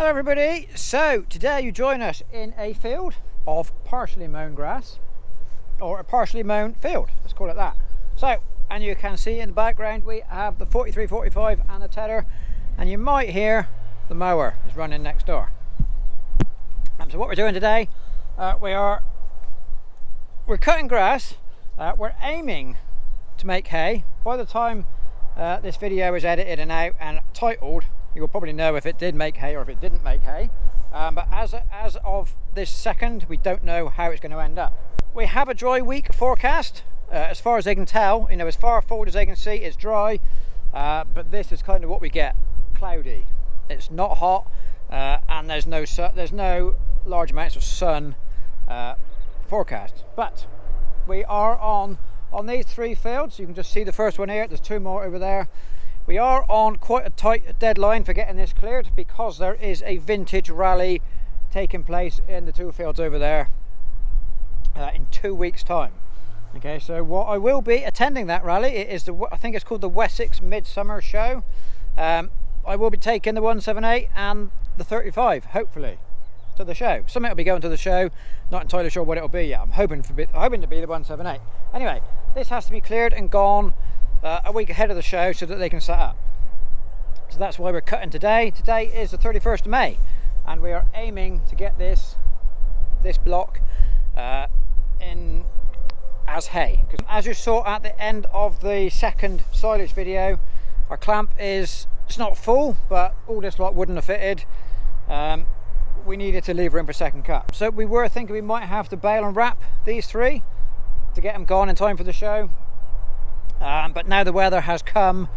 Hello everybody, so today you join us in a field of partially mown grass, or a partially mown field, let's call it that. So, and you can see in the background we have the 4345 and the tedder, and you might hear the mower is running next door. So what we're doing today, we're cutting grass, we're aiming to make hay. By the time this video is edited and out and titled, you'll probably know if it did make hay or if it didn't make hay, but as of this second we don't know how it's going to end up. We have a dry week forecast, as far as they can tell, you know, as far forward as they can see it's dry, but this is kind of what we get, cloudy. It's not hot, and there's no large amounts of sun forecast, but we are on these three fields. You can just see the first one here, there's two more over there. We are on quite a tight deadline for getting this cleared because there is a vintage rally taking place in the two fields over there in 2 weeks time. Okay, so what I will be attending that rally, it is I think it's called the Wessex Midsummer Show. I will be taking the 178 and the 35 hopefully to the show. Something will be going to the show, not entirely sure what it'll be yet. I'm hoping to be the 178. Anyway, this has to be cleared and gone a week ahead of the show so that they can set up. So that's why we're cutting today. Today is the 31st of May and we are aiming to get this block in as hay. Because as you saw at the end of the second silage video, our clamp it's not full, but all this lot wouldn't have fitted. We needed to leave room for second cut. So we were thinking we might have to bale and wrap these three to get them gone in time for the show. But now the weather has come,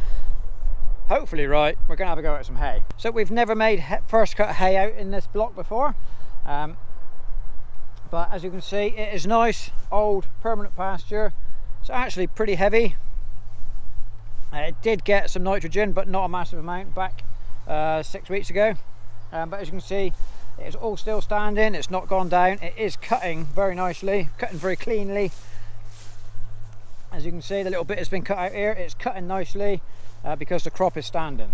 hopefully right, we're going to have a go at some hay. So we've never made first cut hay out in this block before, but as you can see it is nice old permanent pasture. It's actually pretty heavy. It did get some nitrogen but not a massive amount back 6 weeks ago, but as you can see it's all still standing, it's not gone down. It is cutting very nicely, cutting very cleanly. As you can see, the little bit has been cut out here, it's cutting nicely because the crop is standing.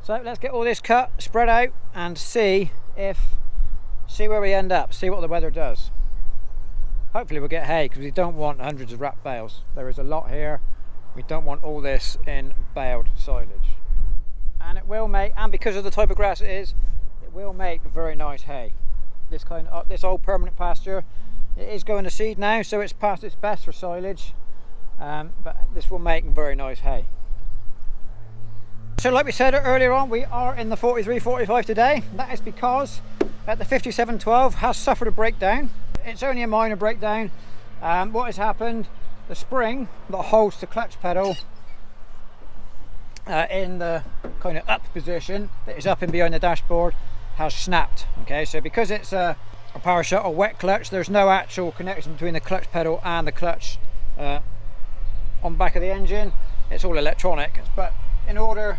So let's get all this cut, spread out and see where we end up, see what the weather does. Hopefully we'll get hay because we don't want hundreds of wrapped bales. There is a lot here. We don't want all this in baled silage. And it will make, and because of the type of grass it is, it will make very nice hay. This old permanent pasture, it is going to seed now, so it's past its best for silage, but this will make very nice hay. So like we said earlier on, we are in the 4345 today. That is because the 5712 has suffered a breakdown. It's only a minor breakdown. What has happened, the spring that holds the clutch pedal in the kind of up position that is up and behind the dashboard has snapped. Okay, so because it's a Power Shuttle wet clutch, there's no actual connection between the clutch pedal and the clutch on the back of the engine. It's all electronic, but in order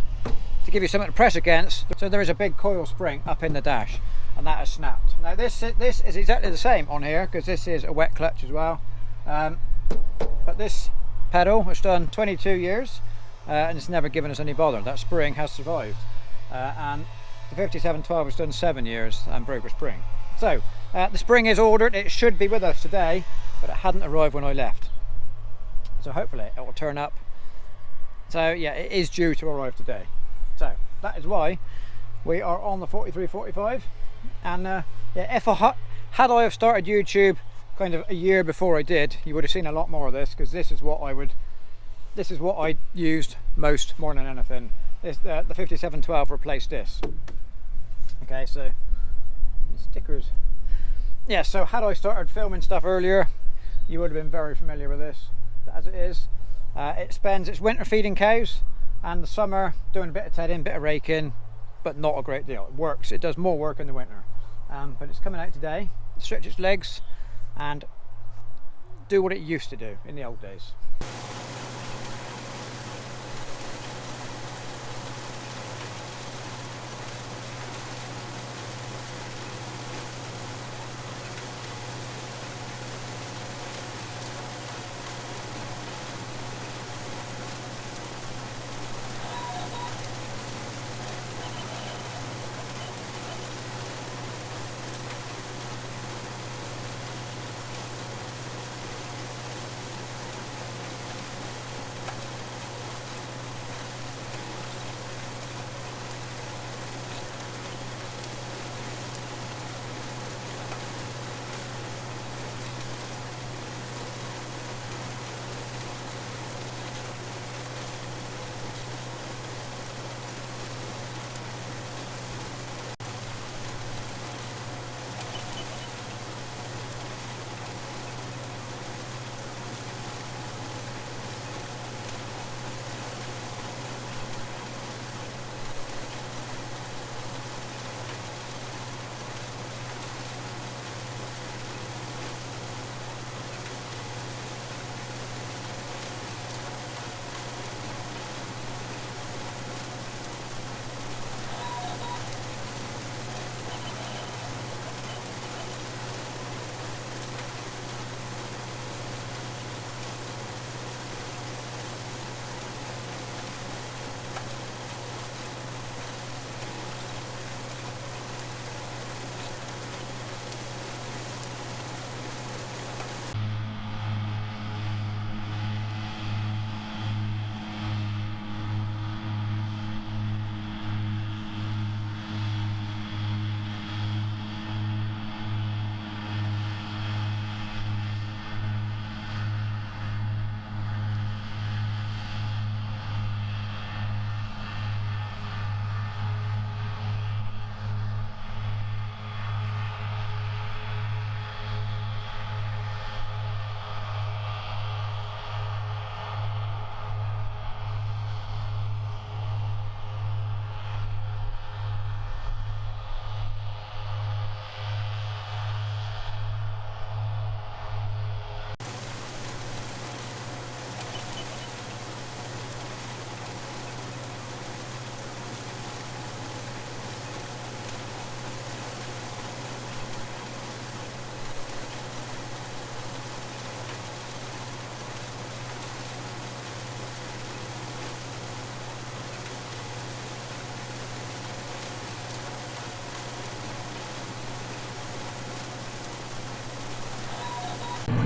to give you something to press against, so there is a big coil spring up in the dash and that has snapped. Now this is exactly the same on here because this is a wet clutch as well, but this pedal has done 22 years and it's never given us any bother. That spring has survived, and the 5712 has done 7 years and broke a spring. So the spring is ordered, it should be with us today, but it hadn't arrived when I left. So hopefully it will turn up. So yeah, it is due to arrive today. So that is why we are on the 4345. And yeah, had I have started YouTube kind of a year before I did, you would have seen a lot more of this, because this is what I used most, more than anything. The 5712 replaced this. Okay, so stickers. Yeah, so had I started filming stuff earlier, you would have been very familiar with this. But as it is, it spends its winter feeding cows and the summer doing a bit of tedding, bit of raking, but not a great deal. It works, it does more work in the winter. But it's coming out today, stretch its legs and do what it used to do in the old days.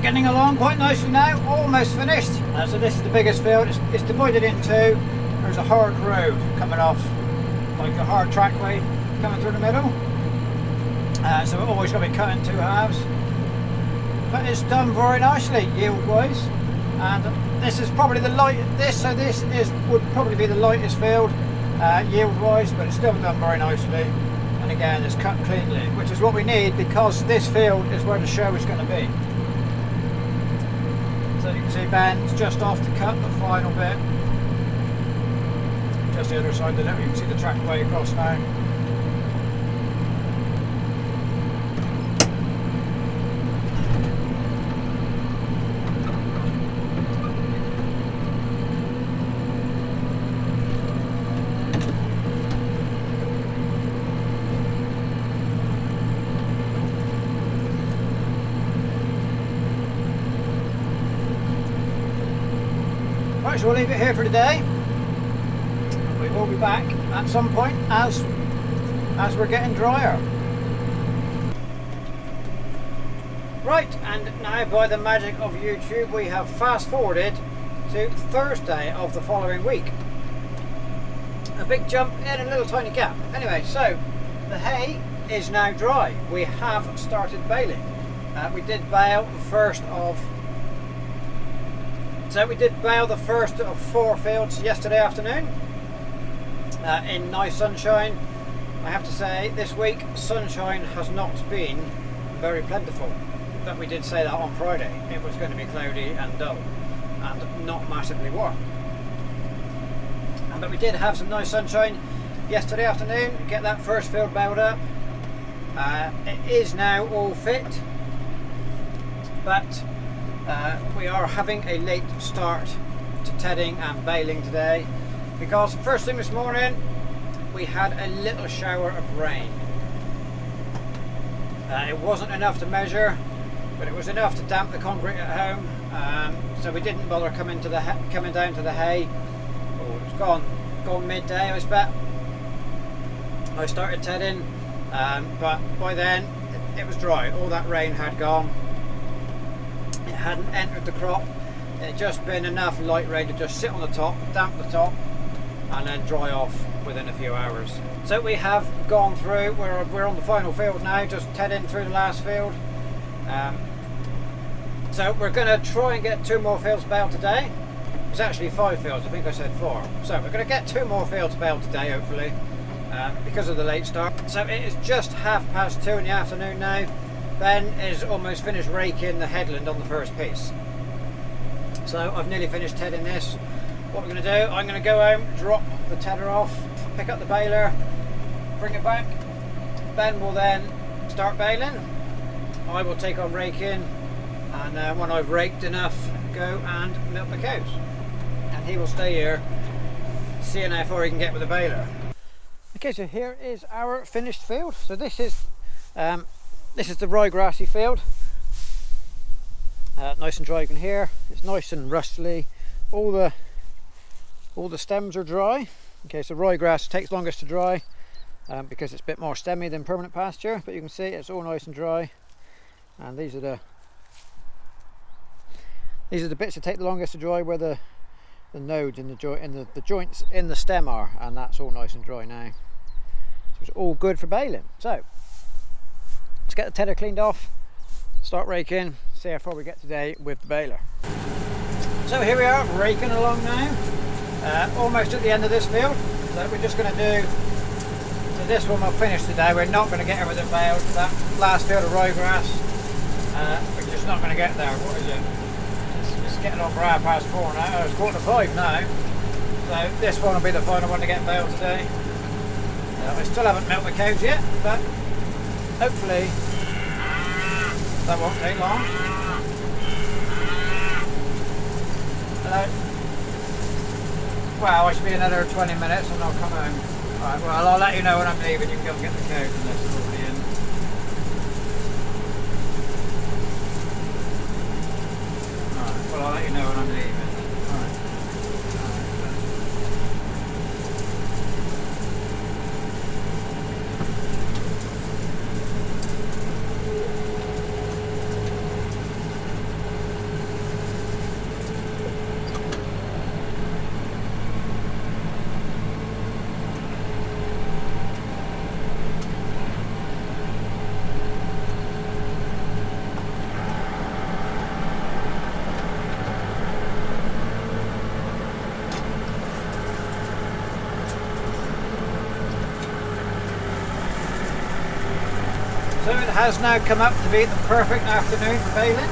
getting along quite nicely now, almost finished. So this is the biggest field, it's divided in two. There's a hard road coming off, like a hard trackway coming through the middle. So we're always going to be cut in two halves. But it's done very nicely yield wise. And this is probably the would probably be the lightest field yield wise, but it's still done very nicely. And again, it's cut cleanly, which is what we need because this field is where the show is going to be. So you can see Ben's just off to cut the final bit. Just the other side of the net, you can see the trackway across now. Right, so we'll leave it here for today. We will be back at some point as we're getting drier. Right, and now by the magic of YouTube we have fast forwarded to Thursday of the following week. A big jump in a little tiny gap. Anyway, so the hay is now dry. We have started baling. We did bale the first of four fields yesterday afternoon in nice sunshine. I have to say this week sunshine has not been very plentiful, but we did say that on Friday it was going to be cloudy and dull and not massively warm. But we did have some nice sunshine yesterday afternoon, get that first field baled up. It is now all fit, but we are having a late start to tedding and baling today because first thing this morning we had a little shower of rain. It wasn't enough to measure, but it was enough to damp the concrete at home, so we didn't bother coming down to the hay. Oh, it was gone midday, I expect. I started tedding, but by then it was dry. All that rain had gone. It hadn't entered the crop. It had just been enough light rain to just sit on the top, damp the top, and then dry off within a few hours. So we have gone through, we're on the final field now, just tedding through the last field. So we're going to try and get 2 more fields baled today. It's actually 5 fields, I think I said 4. So we're going to get 2 more fields baled today, hopefully, because of the late start. So it is just 2:30 in the afternoon now. Ben is almost finished raking the headland on the first piece. So I've nearly finished tedding this. What we're going to do, I'm going to go home, drop the tedder off, pick up the baler, bring it back. Ben will then start baling. I will take on raking, and when I've raked enough, go and milk the cows. And he will stay here, seeing how far he can get with the baler. Okay, so here is our finished field. So this is the ryegrassy field. Nice and dry, you can hear. It's nice and rustly. All the stems are dry. Okay, so ryegrass takes longest to dry because it's a bit more stemmy than permanent pasture, but you can see it's all nice and dry. And these are the bits that take the longest to dry, where the nodes in the joints in the stem are, and that's all nice and dry now. So it's all good for baling. So let's get the tedder cleaned off, start raking, see how far we get today with the baler. So here we are, raking along now, almost at the end of this field. So we're just going to do, so this one will finish today. We're not going to get everything baled. That last field of ryegrass, we're just not going to get there. What is it? It's getting on for 4:30 now. It's 4:45 now. So this one will be the final one to get baled today. I still haven't milked the cows yet, but hopefully that won't take long. Well, I should be another 20 minutes and I'll come home. Alright, well I'll let you know when I'm leaving. You can go and get the cows and this is already in. Alright, well I'll let you know when I'm leaving. So it has now come up to be the perfect afternoon for baling.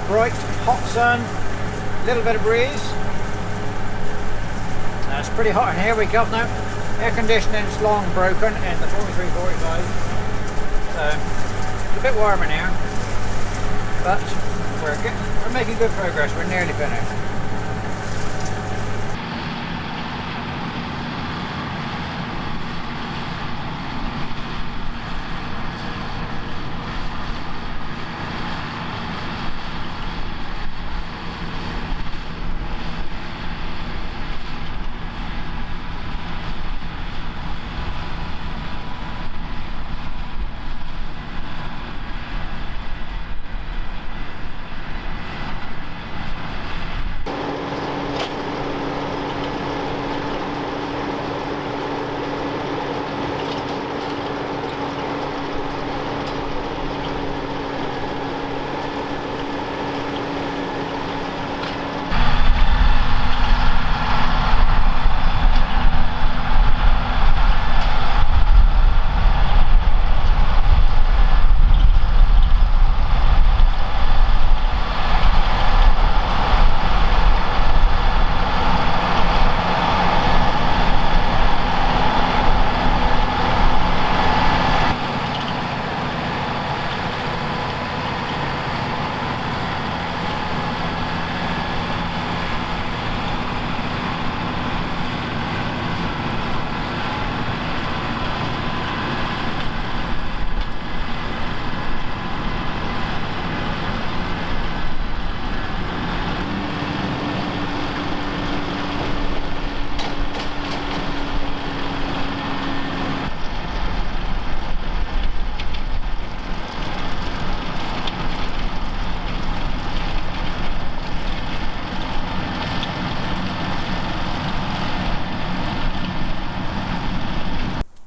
Bright, hot sun, a little bit of breeze. It's pretty hot in here. We got now air conditioning's long broken in the 43-45. So it's a bit warm in here, but we're making good progress. We're nearly finished.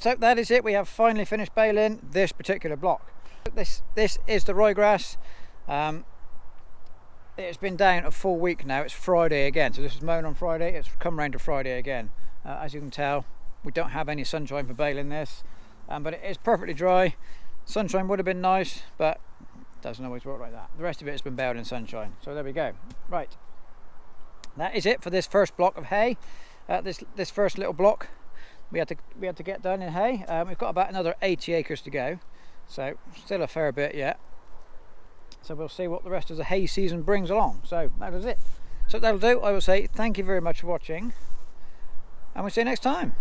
So that is it. We have finally finished baling this particular block. This is the ryegrass. It's been down a full week now. It's Friday again. So this was mown on Friday. It's come round to Friday again. As you can tell, we don't have any sunshine for baling this, but it is perfectly dry. Sunshine would have been nice, but it doesn't always work like that. The rest of it has been baled in sunshine. So there we go. Right. That is it for this first block of hay. This first little block we had to get done in hay. We've got about another 80 acres to go, so still a fair bit yet. So we'll see what the rest of the hay season brings along. So that is it. So that'll do. I will say thank you very much for watching, and we'll see you next time.